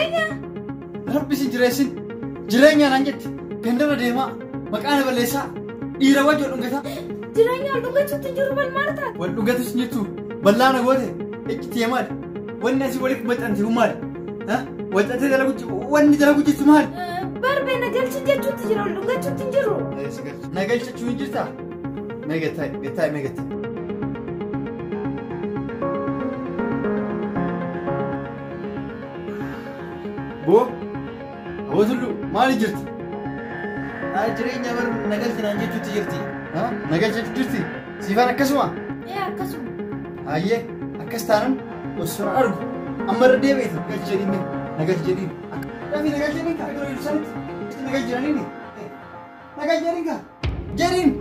Jireenya. Rabbi si jireessin. Jireenya naan jetti. Gandara deemaa. Maqaan balleessaa. Dhiira wajji wal dhungataa. Jireenya wal dhungachuutti jiru bal maal taate? Wal dhungatus jettu. Bal'aana goote. Ejjitee maali? Wanni asii waliif maxxanti kun maali? Waxxatee wanni dalagu jettu maali? Barbee nagalchi jechuutti jira wal dhungachuutti jiru. Nagalchachuu hin jirtaa? Meegattaa. Boo tullu maali jirti? Jireenya bar nagalchi naan jechuutti jirti. Nagalchachuu jirti? Siifaan akkasuma? Akkasuma. Hayyee akkas taanan osoo argu amma irra deebi'eeti nagalchi jedhiin. Nagalchi jedhiin kaa iddoo ibsanitti nagalchi jedhaniini. Nagalchi jedhiin kaa jedhiin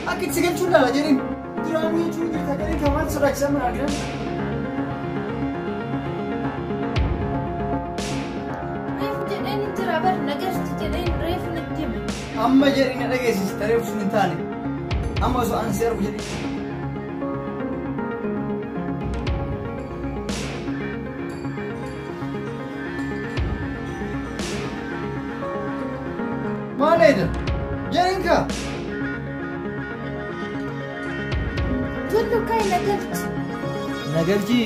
akka itti si galchuun laala jedhiin. Duraanuu jechuun jirta jedhiin kaa waan sodaachisan mana arginan. Amma jedhiin na dhageessisi taree sun hin taane. Amma osoo an si argu jedhiin. Maalidha? Jedhiin kaa? Tullu kai nagalchi. Nagalchi.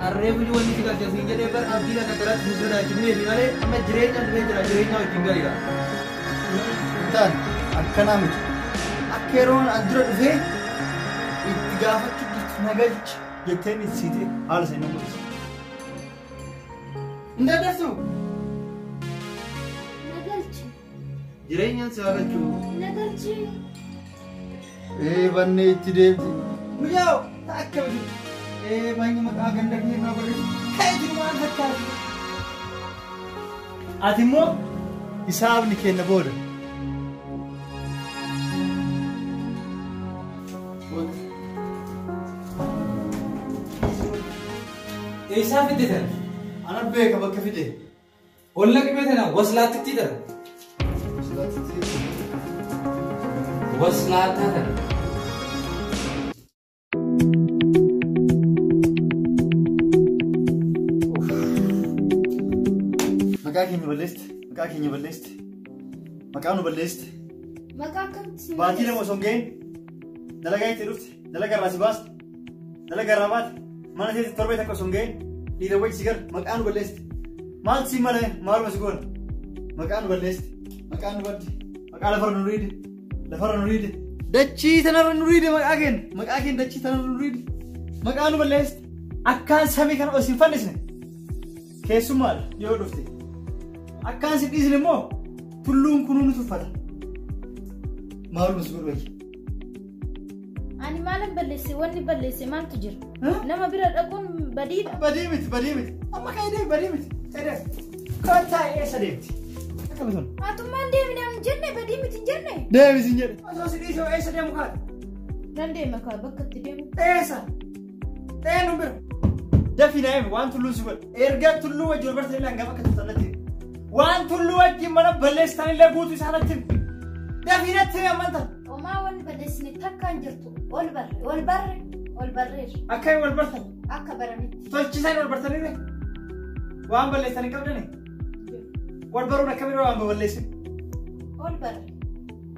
Arreefu wanni si galchasiin jedhee bar abdii kana jalatti hin sodaachifneefi malee amma jireenya dhufee jira jireenya wajjin galiidha. Intaan akkanaa miti. Akka yeroon an dura dhufee itti gaafachuu jirtu nagalchi jetteen siitee haala isa inni mul'isa. Hin daddartu? Nagalchi. Jireenyaan si galchuu. Nagalchi. Bannee itti deemti. Guyyaa akka bitu. Manyi maqaa ganda keenyaa godhatu. Ka'ee jiru waan fakkaatu. Ati immoo hisaabni kenna booda. Eessaa fidde tana? Ana beeka bakka fide. Olla qibee tana waslaatitti tana. Waslaataa tana. Maqaa keenya balleesti. Maqaa nu balleesti. Maqaa akkamitti? Baatii lama osoo hin gahin dalagaa itti dhufte. Dalagaa irraa si baaste. Dalagaa irraa baate. Mana keessa torbee takka osoo hin gahin dhiira wajji si gara maqaa nu balleesti. Maal si malee maaluma si goona? Maqaa nu balleesti. Maqaa nu badde. Maqaa lafarra nu riide. Lafarra nu riide. Dachii tanarra nu riide maqaa keenya. Maqaa keenya dachii tanarra nu riide. Maqaa nu balleesti. Akkaan samii kana osoo hin fannisne. Keessummaadha yoo dhufte. Akkaan si dhiisne immoo tulluun kunuu nu tuffata. Maaluma si godhu wayyi. Ani maalan balleesse wanni balleesse maaltu jira? Nama bira dhaquun badiidha. Badii miti. Amma ka'ee deemi badii miti. Kottaa eessa deemti? Akkami sun? Atummaan deemine an jenne badii miti jenne. Deemisi hin jedhe. Osoo si dhiisee eessa deemu kaadha? Nan deema kaa bakka itti deemu. Eessa? Eenyu bira? Dafii na himi waan tulluun si godhe. Ergaa tulluu wajji wal bartanii illee hangam akka tuffatanii. Waan tulluu wajjin mana balleessitan illee guutuu isaanatti dafii natti amanta. Omaa wanni balleessine takkaan jirtu ol barreera. Akkami wal bartan? Akka baranitti. Tolchisaan wal bartanii waan balleessanii qabdani? Wal baruun akkamii waan balleessin?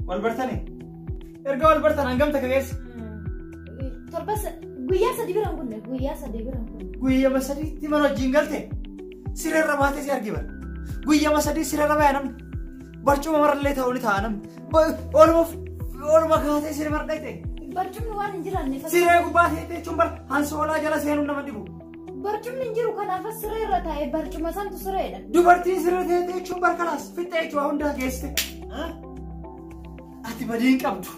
Wal bartanii? Erga wal bartan hangam takka geessa? Guyyaa sadii biraan kunne. Guyyaa sadiitti mana wajjin galte sireerra baatee si argi bara. Guyyaa sadii sireerra ba'aa namni. Barcuma marallee ta'uu ni ta'a namni. Ooluma kaatee siree mardhayte. Barcumni waan hin jiraanne. Siree gubbaa ta'e jechuun bara hansoolaa jala seenuu nama dhibu. Barcumni hin jiru kanaafas sireerra taa'e barcuma santu sireedha. Dubartiin siree ta'e jechuun barkalaas fixee jechuun hundaa geesse. Ati badii hin qabdu.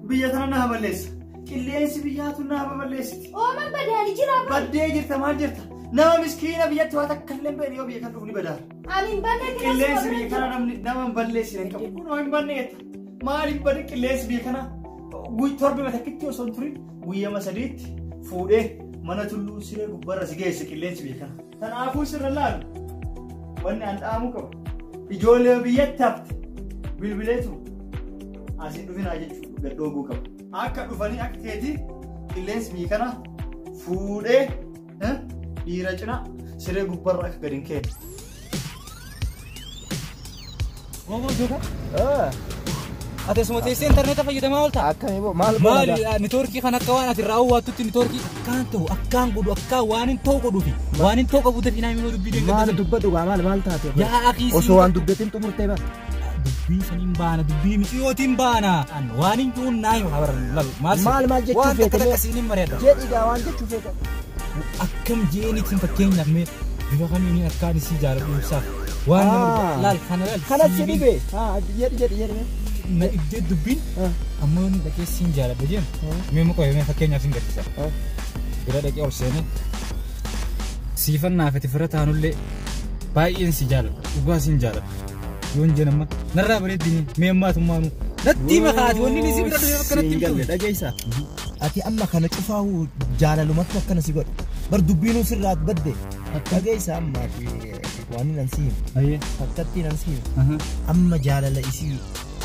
Biyya tana nama balleessa. Qilleensi biyyaatu nama balleessiti. Ooman badaali jira. Baddee jirta maal jirta? Nama miskiina biyyatti waa takka illee beekne yoo biyya kan dhufu ni badaala. Ani hin banne qilleensi biyya kana nama hin balleessine hin qabu. Kun hin banne jetta. Maaliif badii qilleensi biyya kana torbe takkitti osoo hin turin guyyaa sadiitti fuudhee mana tulluu siree gubbarra si geesse qilleensi biyya kana. Kanaafuu sirra laalu wanni an dhaamu qabu. Ijoollee biyyatti hafte bilbileetu asiin dhufinaa jechuudha gadhooguu qabu. Akka dhufanii akka keetii qilleensi biyya kana fuudhee dhiira cina siree gubbarra akka gadi hin kenne. Ate sumate internet fayyadamaa oolta. Akkami boo maal networkii kan akka waan ati irraa hawwaatutti networkii akkaan ta'u akkaan godhu akkaan waan hin ta'u godhuufi waan hin ta'u qabuuti fi naamii dubbii deemaa. maal dubbatu maal taate. Yaa akiisi. Osoo waan dubbatiin xumurtee bara. Dubbii saniin baana dubbii miciyootiin baana. Waan hin jiruun naayu habaran maal jechuu feete. Waan akkasiin hin mari'ata. Jedhigaa waan jechuu feete. Akkam jeeniitiin fakkeenyaaf mee bifa kamiin akkaan isii jaaladhu ibsaaf. Waan nama laal kana laal. Kana jedhibe. Jedhi. Na iddoo dubbiin ammoo ni dhaqee siin jaaladha jeen mee muka mee fakkeenyaaf siin gadhiisa bira dhaqee ol seenee siifannaaf ati fira taanullee baay'een si jaaladha dhugaa siin jaaladha yoon jeen amma narraa bareeddini mee ammaatummaanu natti makaati wanni ni si bira dhufee akkanatti hin dhageessa ati amma kana cufaahu jaalalumatti akkana si godhu bar dubbiinuu sirraat badde dhageessa ammaati waan nan siin akkatti nan siin amma jaalala isii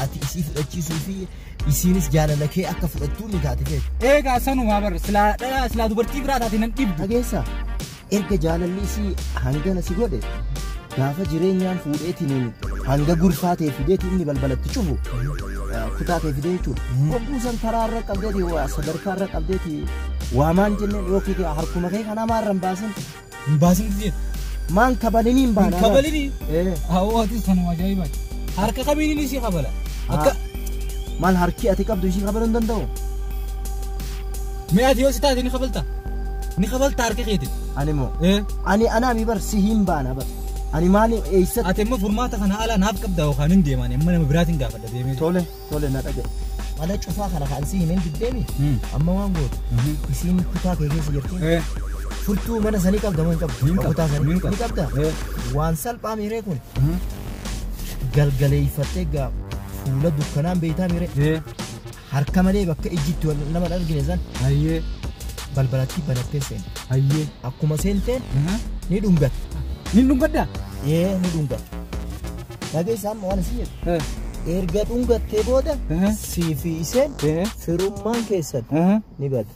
ati isii fudhachiisuu fi isiinis jaalala kee akka fudhattuu ni taate feetu. Eegaa sanumaa bar silaa dubartii biraa taate nan dhibdu. Dhageessa erga jaalalli isii hangana si godhe gaafa jireenyaan fuudheetiin hanga gurfaa ta'e fideeti inni balbalatti cufu kutaa ta'e fidee jechuudha. Obbuusan karaarra qabdeeti sadarkaarra qabdeeti waamaan jenneen yookiin harkuma kee kana maarra hin baasin. Hin baasin jechuudha. Maan kabalini hin baana. Kabalini. Hawwaati sanuma ajaa'ibaati. Harka kamiin isii kabala. Akka maal harki ati qabdu isii kabaluu hin danda'u. Mee ati yoo si taate ni kabalta. Ni kabalta harka keetiin. Ani moo. Ani anaami bar si hin baana bar. Ani maali eessatti. Ati immoo furmaata kana ala naaf qabda yookaan hin deemaan amma nama biraatiin gaafadha deemee. Tole na dhagaye. Mana cufaa kana kan si hin deddeemi. Amma waan gootu. Isiin kutaa kee keessa jirti. Furtuu mana sanii qabda moo hin qabdu? Kutaa sanii ni qabda. Waan salphaa miiree kun. Galgaleeffattee gaa fuula dukkanaan beeytaa miire harka malee bakka ijjiitti nama argine san balbalatti banattee seente akkuma seenteen ni dhungatta. Ni dhungadda? Ni dhungatta. Dhageessaa amma waan isin jedhu erga dhungattee booda sii fi isheen firummaan keessan ni bada.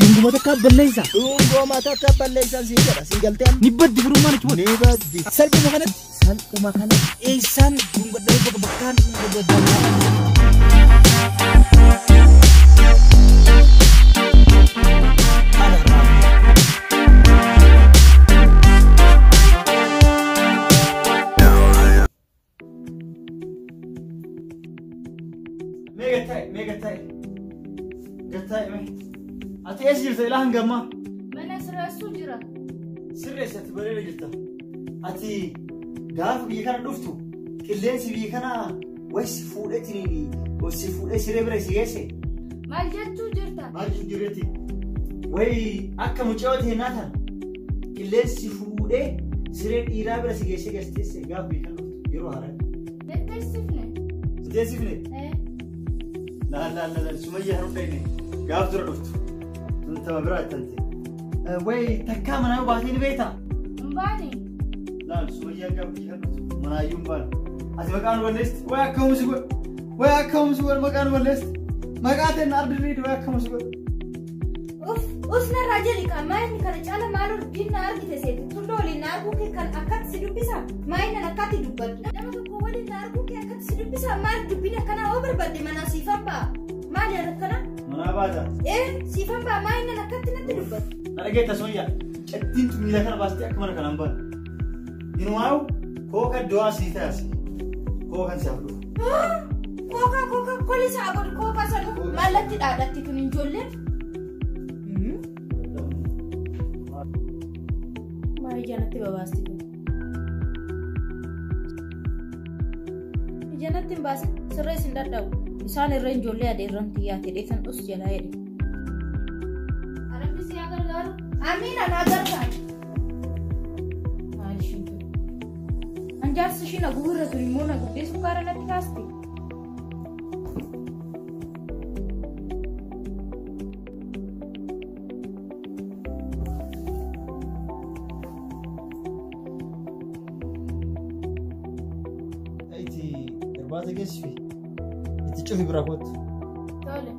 Dhunguma takka balleessa. Dhunguma takka balleessan sii jedha sii galtee ni baddi firummaan jechuudha. Ni baddi. Salphina kanatti. Salphuma kana eessaan dhungadhee bakkaan dhungaddaa. Gatai me. Ati es jirta ilahan gamma. Mana sirreessu jira. Sirreessatti bareeda jirta. Ati gaafa biyya kana dhuftu qilleensi biyya kana waysi fuudhee siree bira si geesse. Maal jechuu jirta? Maal jechuu jirti? Wayi akka mucaa teenaa tan qilleensi fuudhee siree dhiiraa bira si geesse gasteesse gaafa biyya kana dhuftu yeroo haaraa. Deessifne? La Sumayya harudhayne gaaf dura dhuftu. Tama biraa ittante. Wayi takkaa manaa baatee ni beektaa? Mbaani. Laal Sumayyaa gaaf biyya kana dhuftu manaayyuu mbaani. Ati maqaan balleesti? Wayi akkamusi godhe? Wayi akkamusi godhe maqaan balleesti? Maqaa ta'e na ardirriidhi wayi akkamusi godhe? Usna rajali kan maayini kana caala maaloo dinna argite seeti tulloo waliin na arguu kee kan akkatti si dubbisa maayina akkatti dubbadhu. Nama tokko waliin na arguu kee akkatti si dubbisa maal dubbina kana oo barbaadde mana siifan ba'a. Maal yaada kana? Manaa baata. Siifan ba'a maayina akkatti natti dubbadhu. Na dhageetta Sumayyaa cattiin miila kana baastee akka mana kanaan baana. Inumaayu kooka du'aa sii taasi. Kookan si hafdhu. Kooka kolisaa godhu kooka sanu maalatti dhaadhatti tun hin ijoolleen. Janatti babaasti. Janatti hin baasin sirrees hin dadhabu. Isaan irra ijoollee adeerran xiyyaate dheetan dhus jalaa jedhe. Arabbi si haa gargaaru. Amiin anaa gargaaru. Maal ishiin tun? Anjaarsi ishii na gubirra tun immoo na gubbee sukkaara natti kaasti. Baata geessifi itti cufi bira kootu. Tole.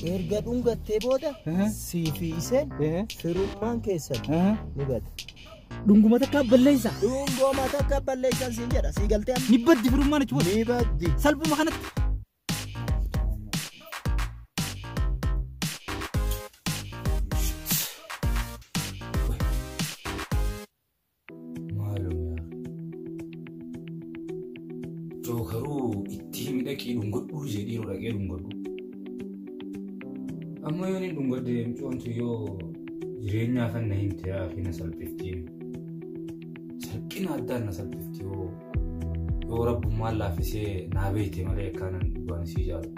Ergaa dhungattee booda siifi iseen firummaan keessan ni bada. Dhunguma takka balleessa. Dhunguma takka balleessan siin jedha sii galtee Ni baddi firummaan jechuudha. ni baddi. Salphuma kanatti. Jookaruu itti midhaqii dhungadhuu jedhiiru dhaqee dhungadhu. Amma yoon hin dhungadde mucoontu yoo jireenyaa kan na himte fi na salphiftiin. Salphina addaan na salphifti yoo rabbummaan laaffisee naa beekte malee akkaanan dhugaan sii jaalu.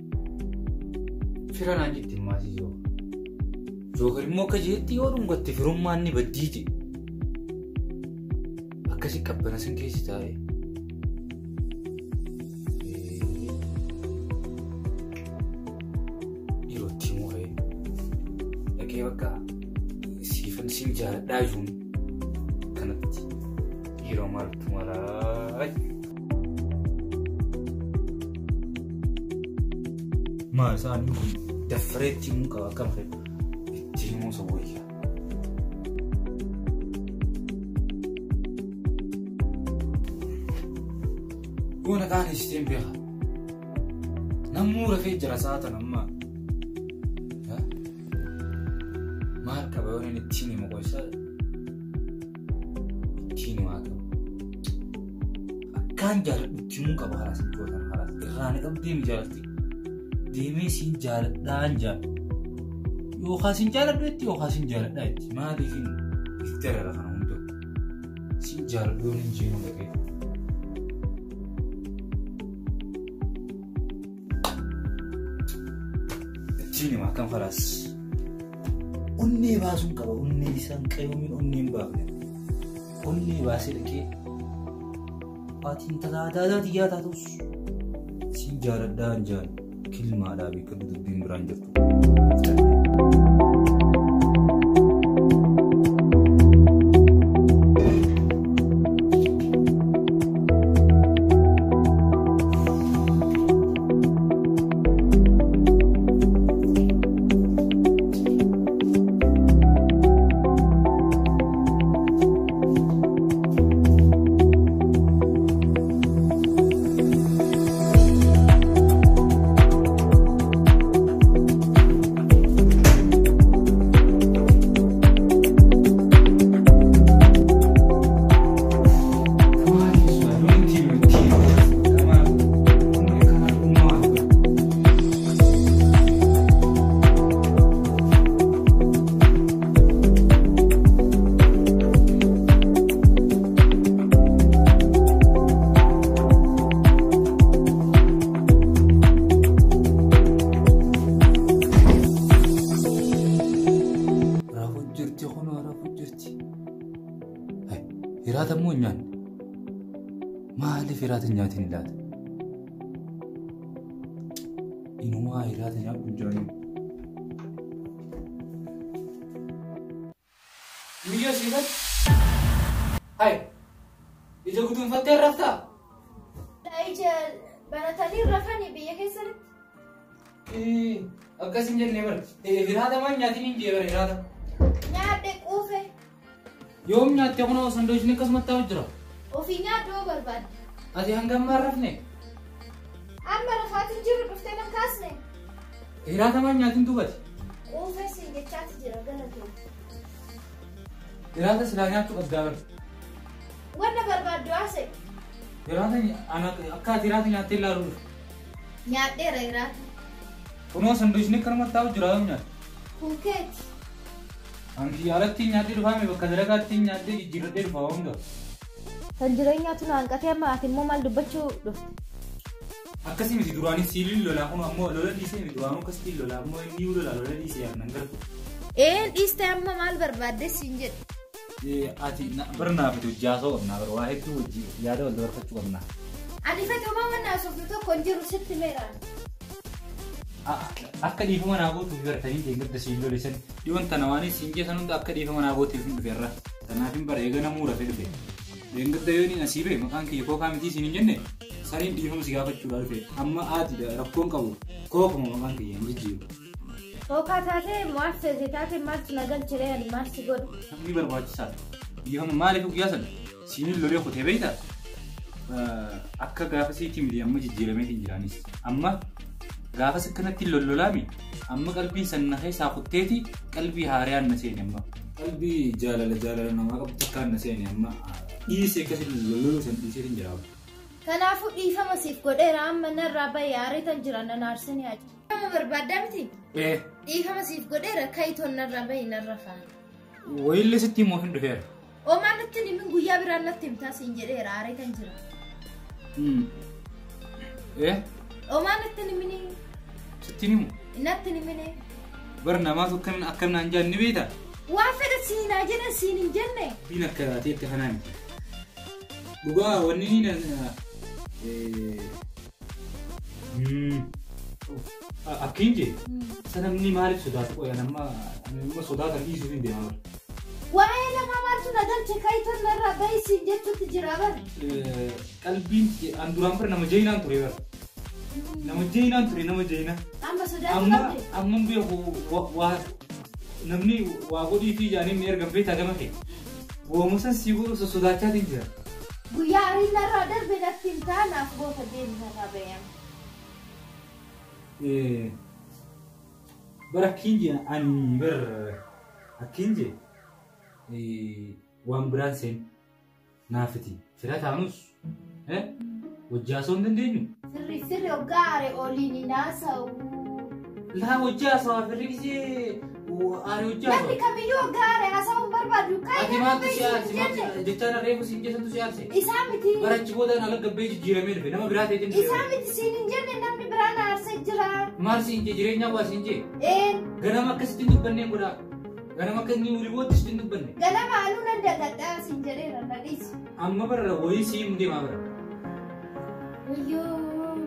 Fira naan jetti maasii joo. Jookar immoo akka jeetti yoo dhungatte firummaan ni baddii jedhe. Akkasii qabbana sin keessi taa'e. Bakka siifan siin jaaladhaa jiruun kanatti yeroo maaltu malaa maal isaanii kun daffareetti himuu qaba akkam fedhu itti himuu isa wayyaa. Yoo nagaan isiteen beeka nammuu rafee jira saatan ammaa. Kabayoon ittiin himu qoysa ittiin himaa qabu. Akkaan jaaladhu ittiin himuu qaba haras ijoolleen haras irraa ni qabu deemi jaalatti deemee siin jaaladhaan jaalladhu yookaan siin jaaladhu itti yookaan siin jaaladhaa itti maaliif hin itti irra kana hunduu siin jaaladhu hin jiinu dhaqee. Ittiin himaa kan haras. Onnee baasuun qaba. Onnee isaan qayyoomiin onnee hin baafne. Onnee baasee dhaqee waatiin taataataa xiyyaa taatus siin jaaladhaa hin jaalu kilmaadhaa beekaa dubbiin biraan jirtu. Hiraata moo nyaanne? Maaliif hiraata nyaatiin hin laata? Inumaa hiraata nyaadhu jiranii. Miyyoo siifatti? Hayi! Ija guduunfattee raftaa? Ija baratanii rafanii biyya keessatti. Akkas hin jennee bara. Hiraata maan nyaatiin hin jee bara hiraata? Nyaadhe quufe. Yoom nyaattee kunoo sandoojni akkasumatti ta'u jira? Ofii nyaadhoo barbaadde. Ati hangam maan rafne? Amma rafaatiin jiru dhuftee nan kaasne. Hiraata maan nyaatiin dubbate? Quufe siin jechaati jira galatoo. Hiraata silaa nyaachuu qabdaa bara. Wanna barbaaddu haase? Hiraata akka ati hiraata nyaattee ilaaluu dhufe. Nyaadheera hiraata. Kunoo sandoojni akkanumatti ta'u jira yoom nyaatte? Kunkeeti. Anki alatti nyaadhee dhufaame bakka dalagaatti nyaadhee jijjiirradhee dhufa hunda. Kan jireenyaatu na hanqatee amma ati immoo maal dubbachuu dhufte? Akkasii miti duraanis siiliin lolaa kun ammoo lola dhiisee miti duraanuu akkasitti lolaa ammoo inni lola dhiisee yaadan gartu. Dhiistee amma maal barbaadde siin jedhe? Ati barnaa fi hojjaasoo qabnaa bara waa hedduu wajjii yaada wal dabarfachuu qabnaa. Ani fayyumaa wannaa softu tokko hin jiru sitti meeraan. Akka dhiifama naa gootuuf baratanii deeggarda siin lolesan dhiyoon tana waan siin geessan hunda akka dhiifama naa gootuuf hin dhufeerra. Kanaaf hin bara eegana muura fedhe dhufe. Deeggarda yoo ni asiibee maqaan kiyya kookaa mitii siin hin jenne saniin dhiifama si gaafachuudhaa dhufe. Amma ati rakkoon qabu kookuma maqaan kiyya hin jijjiiru. Hookaa taatee maal feete taatee maaltu nagal jiree ani maal si godhu. Namni barbaachisaadha. Biyyoon maaliif guyyaa sana siiniin lolee kutee beektaa? Akka gaafa siitii miti amma jijjiirameetiin jiraanis. Amma gaafa akkanatti lollolaami amma qalbiin sanna keessaa kutteeti qalbii haaraan na seeni amma. Qalbii jaalala namaa qabu takkaan na seeni amma dhiisee akkasii lolloluu san dhiiseetiin jiraatu. Kanaafuu dhiifama siif godheera amma narraa bahee aariitan jira nan aarsanii haa jiru. Nama barbaaddaa miti? Dhiifama siif godheera kayitoon narraa bahee narra faana. Wayillee sitti immoo hin dhufeera. Oomaan natti himin guyyaa biraan natti himtaa siin jedheera aariitan jira. Oomaan natti himini. Sitti himu? Natti himini. Bar namaatu akkam naan jaan ni beektaa? Waan fedha siinaa jedhan siin hin jenne. Biin akka ta'etti kanaa miti. Dhugaa wanni ni akkiin jee sanamni maaliif sodaatu qoyan amma sodaatan dhiisuuf hin deemaa bara. Waa'ee namaa maaltu nagalche kayitoon narraa bahee siin jechuutti jira bara. Qalbiin an duraan bara nama jeenaan ture bara. Nama jeenaan ture nama jeenaa. Amma sodaatu qabde. Amma beeku namni waa godhii fi jaaniin erga beektaa gama kee. Woomusan sii godhu sodaachaatiin jira. Guyyaa arii narraa darbe natti hin taanaaf goota deemu narraa baheema. Bara akkiin jee ani bara akkiin jee waan biraan seen naafiti fira taanus wajjaasoo hin dandeenyu. Firri hoggaa aare oliin naasa'u. Laa wajjaasoo firri gisee aare wajjaasoo. Namni kamiyyuu hoggaa aare haasa'uun barbaadu. Ati maaltu siyaasi jechaan reefu siin keessattu siyaasi. Isaa miti. Barachi boodaan ala gabbee jijjiiramee dhufe nama biraa ta'eetiin. Isaa miti siin hin jenne namni biraan aarsee jira. Maal siin jee jireenyaa waa siin jee. Ganama akkasitti hin dubbanneen godhaa. Ganama akka inni ulibootti sitti hin dubbanne. Ganama halluu nan dagadhaa siin jedheera na dhiisi. Amma bara wayii siim deemaa bara. Wayyoo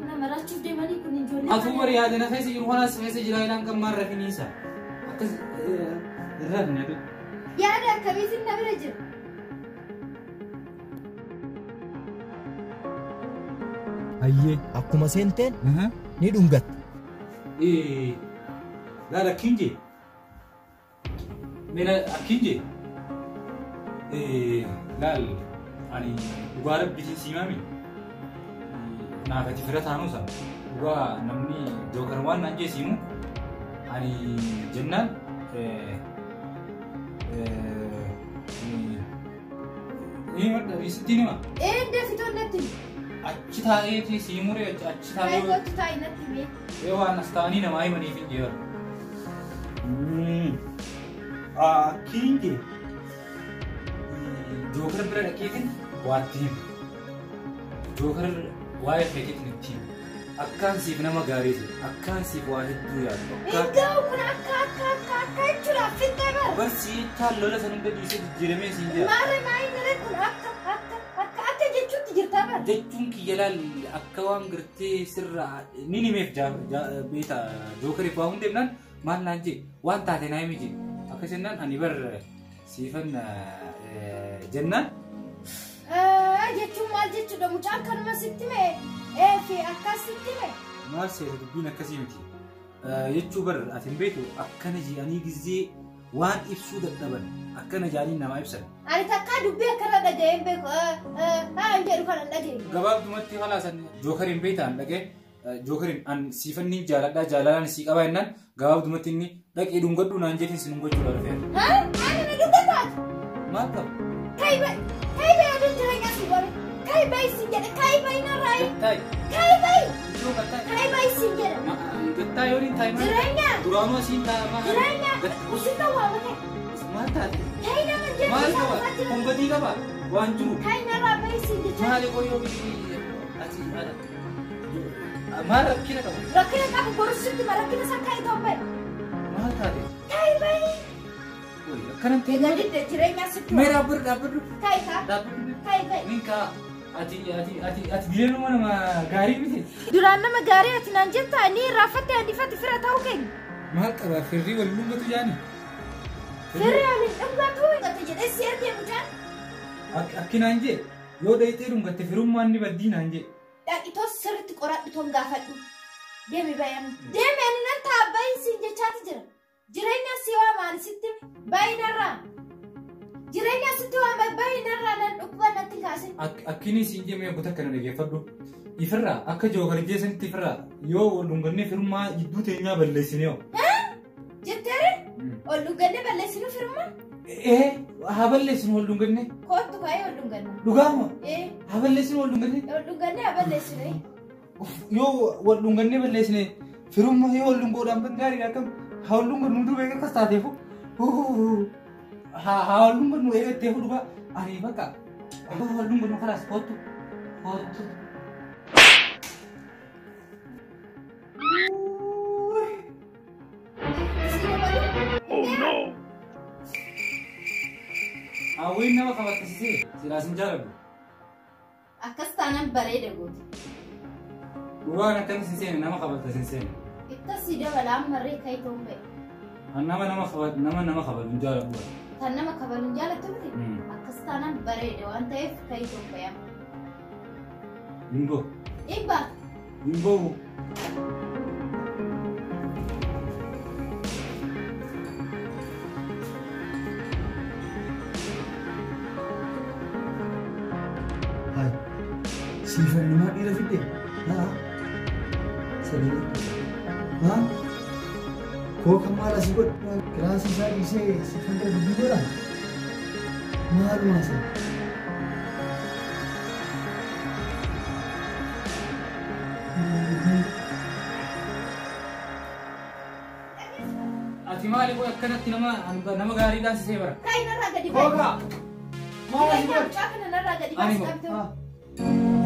nama rachuuf deemanii kun ijoollee. Atuu bari yaadana keessa jiru honaas keessa jira ilaan kan maal rafiniisa. Akkas irraa hin yaadu. Yaada akkamiitiin na bira jira? Ayyee akkuma seenteen ni dhungatta. Laal akkiin jee. Mena akkiin jee. Laal ani dhugaa rabbitiin siimaami. Naafati fira taanuu sana. Dhugaa namni yookaan waan naan jeesiimu ani jennaan ni madda sitti nima. Deefitoon natti. Achi taa'eeti siimuree achi taa'ee. Kayitootti taa'e natti mee. Waan as ta'anii namaa himaniif hin jiran. Akkiin jee. Jookara bira dhaqeetiin waatti himu. Jookara waa'ee feeteetiin itti himu. Akkaan siif nama gaarii ta'e. Akkaan siif waa hedduu yaadu. Egaa kun akka jechuudhaaf fixee bara. Barsiisaa lola san hunda dhiisee jijjiiramee siin jira. Maali kun akka jechuutti jirtaa bara. Jechuun kiyya laal akka waan gartee sirraa ni himeef beeta jookariif waa hundeemnaan maal naan jee waan taate naa himi jee. Akkas jennaan ani bar siifan jennaan. Jechuun maal jechuudha mucaan kanuma sitti mee fi akkas sitti mee. Maal seera dubbiin akkasii miti. Jechuu bar ati hin beektu akkana jedhanii gizee waan ibsuu dadhaban akkana jedhanii namaa ibsan. Ani takkaa dubbii akkana dhaga'een beeku hin jedhu kan hin dhageenye. Gabaabdumatti halaasan jookariin beektaan dhagee jookariin an siifanni jaaladhaa jaalalaan sii qabaa jennaan gabaabdumatti inni dhaqee dhungadhu naan jeetiin sin dhungachuudha dhufeera. Ani na dhungataatu. Maal qaba? Kayba aduun jireenyaa si godhe. Kayba isin jedhe kayba ina raayi. Gattaay. Kayba. Iddoo gattaay. Kayba isin jedhe. Gattaay yoo hin taa'e maal? Jireenyaa. Duraanuu asiin taa'amaa. Jireenyaa. Isin dhawwaamate. Maal taate? Kayi nama jedhe. Maal qaba? Humbatii qaba? Waan jiru. Kayi narraa bahi isin jecha. Maali qoyyoo ati maal rakkina qabu? Rakkina qabu borusitti ma rakkina isaa kayi ta'u bahe. Maal taate? Kayi bahi. Akkanan ta'e. Egaa didde jireenyaa sitti. Mee dhaabbadhu. Kayi kaa. Dhaabbadhu. Kayi bahi. Ninkaa ati dileenu nama gaarii miti. Duraan nama gaarii ati naan jetta ni raafatte adifatti fira ta'uu keenya. Maal qaba firrii wal dhungatu jaani? Firrii waliin dhungatu dhungate jedhee si ergee mucaan. Akkinaan jee yoo dhayitee dhungatte firummaan ni baddii naan jee. Dhaqitoos sirriitti qoradhu toon gaafadhu. Deemi bayan. Deemi ani nan taabbayin siin jechaati jira. Jireenya si waa maali sitti bayinarraa. Jireenya sitti waa bayinarraa nan dhukkuba natti kaasin. Akkini siin jemee kutaa kana dhageeffadhu. Ifirraa akka joogari jeesanitti ifirraa yoo waldhungannee firummaa jidduu teenyaa balleessine yoo. Jetteere? Waldhungannee balleessinu firummaa? Haa balleessinu waldhungannee. Kootu kaayee waldhungannee. Dhugaama? Haa balleessinu waldhungannee. Waldhungannee haa balleessinu. Yoo waldhungannee balleessine firummaa yoo waldhungoodhaan ban gaariidha akkam haa waldhungannu dubee akkas taateefu haa waldhungannu eegatteefu dhugaa ani bakka waldhungannu kalaas kootu kootu. Awin nama kabat sisi, silasin jalan. Akkas taanaan bareeda goote. Dhugaa kan sisi nama kabat sisi. Itti sida balaan marree kai tombe. Nama kabat jalan buat. Tan nama kabalun jaalatu miti. Akkas taanaan bareeda waan ta'eef kai tombe yaa. Imbo. Ibba. Imbo. Siifan namaa dhiira fidde haa sadii haa koo kan maal asii godhu kiraasii isaa dhiisee siifan gara dubbii godhaa maalumaa sana. Ati maali koo akkanatti nama gaariidhaan sisee bara. Kai narraa gadi ba'i. Kooka! Maal asii godhu? Kana narraa gadi ba'i.